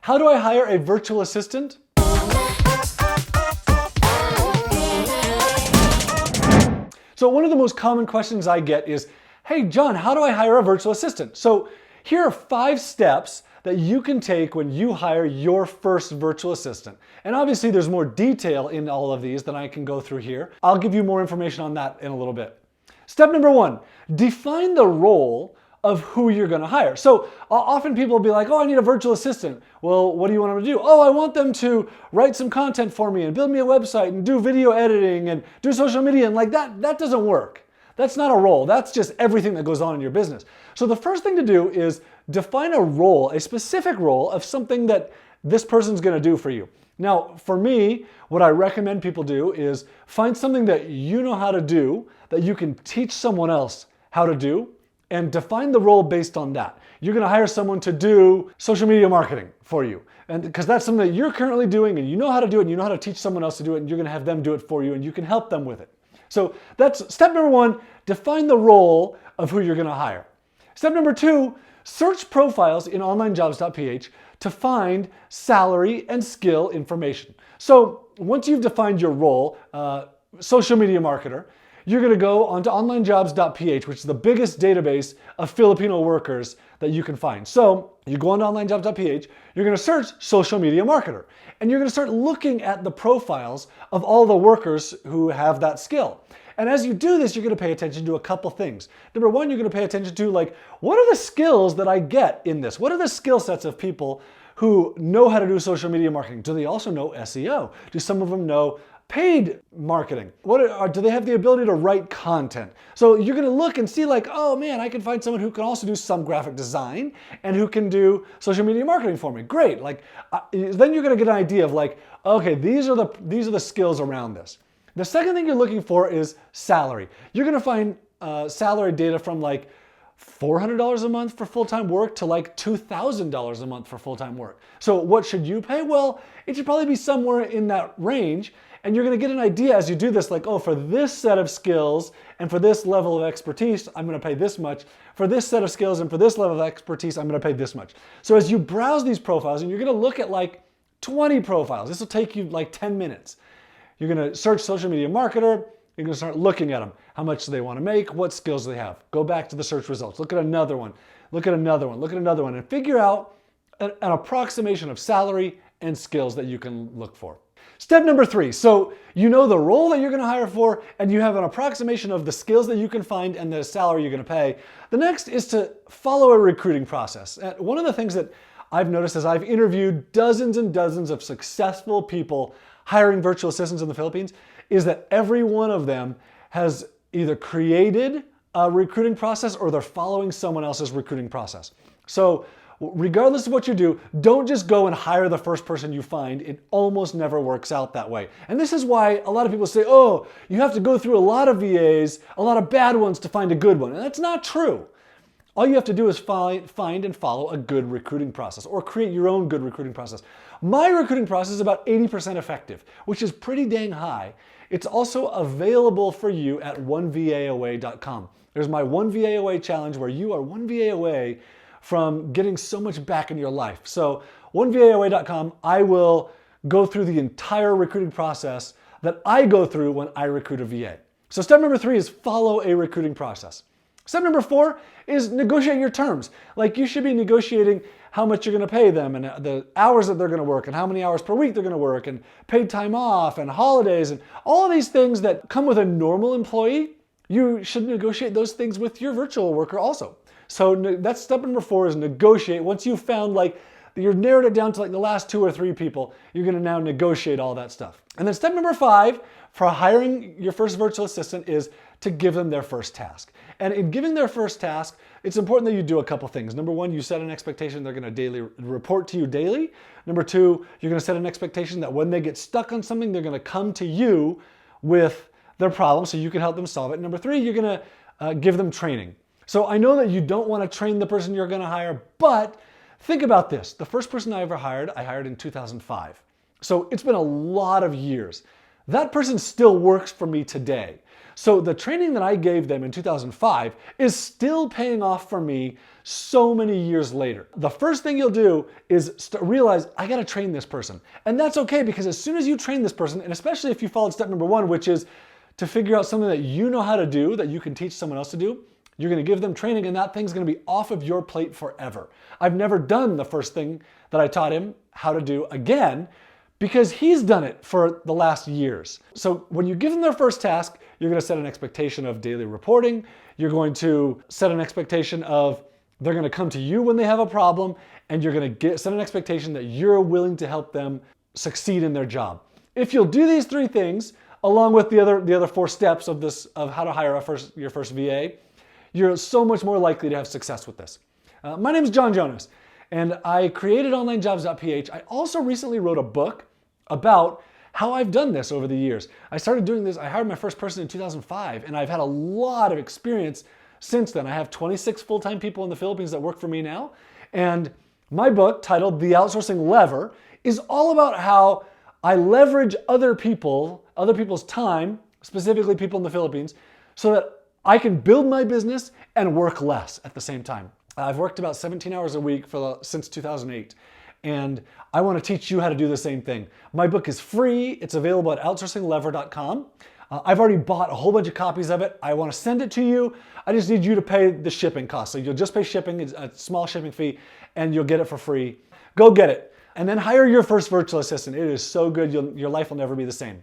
How do I hire a virtual assistant? So one of the most common questions I get is, hey John, how do I hire a virtual assistant? So here are 5 steps that you can take when you hire your first virtual assistant. And obviously there's more detail in all of these than I can go through here. I'll give you more information on that in a little bit. Step number 1, define the role of who you're gonna hire. So often people will be like, oh, I need a virtual assistant. Well, what do you want them to do? Oh, I want them to write some content for me and build me a website and do video editing and do social media, and like that doesn't work. That's not a role. That's just everything that goes on in your business. So the first thing to do is define a role, a specific role of something that this person's gonna do for you. Now, for me, what I recommend people do is find something that you know how to do, that you can teach someone else how to do, and define the role based on that. You're gonna hire someone to do social media marketing for you. And because that's something that you're currently doing and you know how to do it and you know how to teach someone else to do it, and you're gonna have them do it for you and you can help them with it. So that's step number 1, define the role of who you're gonna hire. Step number 2, search profiles in OnlineJobs.ph to find salary and skill information. So once you've defined your role, social media marketer, you're gonna go onto OnlineJobs.ph, which is the biggest database of Filipino workers that you can find. So you go onto OnlineJobs.ph, you're gonna search social media marketer, and you're gonna start looking at the profiles of all the workers who have that skill. And as you do this, you're gonna pay attention to a couple things. Number 1, you're gonna pay attention to, like, what are the skills that I get in this? What are the skill sets of people who know how to do social media marketing? Do they also know SEO? Do some of them know paid marketing? Do they have the ability to write content? So you're gonna look and see, like, oh man, I can find someone who can also do some graphic design and who can do social media marketing for me. Great. Like, then you're gonna get an idea of, like, okay, these are the skills around this. The second thing you're looking for is salary. You're gonna find salary data from like $400 a month for full-time work to like $2,000 a month for full-time work. So what should you pay? Well, it should probably be somewhere in that range. And you're gonna get an idea as you do this, like, oh, for this set of skills and for this level of expertise, I'm gonna pay this much. For this set of skills and for this level of expertise, I'm gonna pay this much. So as you browse these profiles, and you're gonna look at like 20 profiles, this will take you like 10 minutes. You're gonna search social media marketer, you're gonna start looking at them. How much do they wanna make? What skills do they have? Go back to the search results, look at another one, look at another one, look at another one, and figure out an approximation of salary and skills that you can look for. Step number 3, so you know the role that you're gonna hire for, and you have an approximation of the skills that you can find and the salary you're gonna pay. The next is to follow a recruiting process. And one of the things that I've noticed as I've interviewed dozens and dozens of successful people hiring virtual assistants in the Philippines is that every one of them has either created a recruiting process or they're following someone else's recruiting process. So regardless of what you do, don't just go and hire the first person you find. It almost never works out that way. And this is why a lot of people say, oh, you have to go through a lot of VAs, a lot of bad ones to find a good one. And that's not true. All you have to do is find and follow a good recruiting process or create your own good recruiting process. My recruiting process is about 80% effective, which is pretty dang high. It's also available for you at onevaaway.com. There's my One VA Away challenge where you are one VA away from getting so much back in your life. So onevaaway.com, I will go through the entire recruiting process that I go through when I recruit a VA. So step number 3 is follow a recruiting process. Step number 4 is negotiate your terms. Like, you should be negotiating how much you're gonna pay them and the hours that they're gonna work and how many hours per week they're gonna work and paid time off and holidays and all of these things that come with a normal employee. You should negotiate those things with your virtual worker also. So that's step number 4 is negotiate. Once you've found, like, you've narrowed it down to like the last 2 or 3 people, you're gonna now negotiate all that stuff. And then step number 5 for hiring your first virtual assistant is to give them their first task. And in giving their first task, it's important that you do a couple things. Number 1, you set an expectation they're gonna report to you daily. Number 2, you're gonna set an expectation that when they get stuck on something, they're gonna come to you with their problem so you can help them solve it. Number 3, you're gonna give them training. So I know that you don't want to train the person you're going to hire, but think about this. The first person I ever hired, I hired in 2005. So it's been a lot of years. that person still works for me today. So the training that I gave them in 2005 is still paying off for me so many years later. The first thing you'll do is realize, I gotta train this person. And that's okay, because as soon as you train this person, and especially if you followed step number 1, which is to figure out something that you know how to do, that you can teach someone else to do, you're gonna give them training, and that thing's gonna be off of your plate forever. I've never done the first thing that I taught him how to do again, because he's done it for the last years. So when you give them their first task, you're gonna set an expectation of daily reporting. You're going to set an expectation of they're gonna come to you when they have a problem, and you're gonna set an expectation that you're willing to help them succeed in their job. If you'll do these 3 things, along with the other 4 steps of how to hire your first VA, you're so much more likely to have success with this. My name is John Jonas, and I created OnlineJobs.ph. I also recently wrote a book about how I've done this over the years. I started doing this, I hired my first person in 2005, and I've had a lot of experience since then. I have 26 full-time people in the Philippines that work for me now, and my book, titled The Outsourcing Lever, is all about how I leverage other people's time, specifically people in the Philippines, so that I can build my business and work less at the same time. I've worked about 17 hours a week since 2008. And I want to teach you how to do the same thing. My book is free. It's available at outsourcinglever.com. I've already bought a whole bunch of copies of it. I want to send it to you. I just need you to pay the shipping cost. So you'll just pay shipping, it's a small shipping fee, and you'll get it for free. Go get it. And then hire your first virtual assistant. It is so good, your life will never be the same.